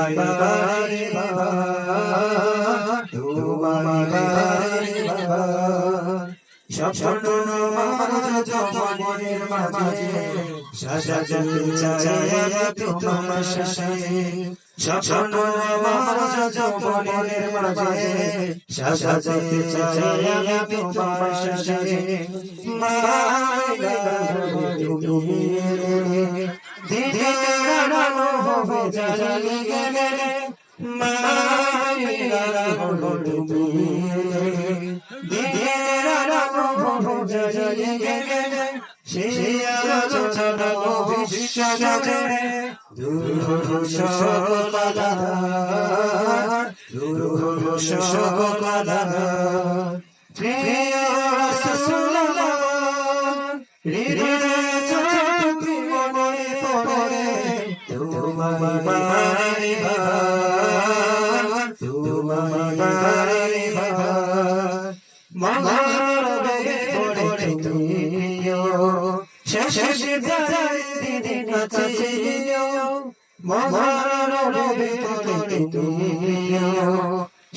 তোমায় বারে তোমায় বারে স্বপ্ন নামাজ মনের মাঝে সাজাতে চাই তোমার সাজে স্বপ্ন নামাজ মনের মাঝে সাজাতে চাই তোমার সাজে মাওলা তুমি দিনের আলো হবে জ্বালিয়ে গেলে মাওলা তুমি দিনের আলো হবে জ্বালিয়ে গেলে সেই আলো ছড়ানো বিশ্ব জুড়ে দূর হলো সকল আঁধার দূর হলো সকল আঁধার প্রিয় রাসূলুল্লাহ হৃদয়ে তুমি মনে পড়ে তোমায় বারে মহারবে পড়ে তুমিও শেষে যাই দিদি কাছে মহারবে পড়ে তুমিও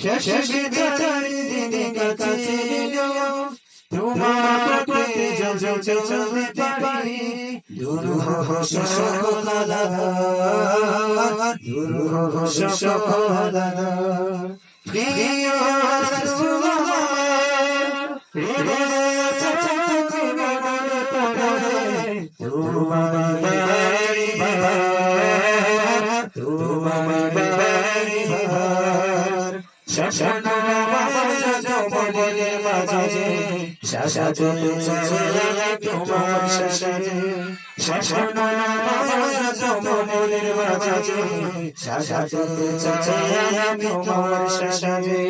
শেষে যাই দিদি কাছে তোমার প্রতি চলতে পারি দূর হো সকল আঁধার দূর হো সকল আঁধার প্রিয় রাসূলুল্লাহ হৃদয়ে তুমি মনে পড়ে তোমায় বারে তোমায় বারে স্বপ্ন নামাজ মনের মাঝে সাজাতে চাই তোমার সাজে স্বপ্ন নামাজ মনের মাঝে সাজাতে চাই তোমার সাজে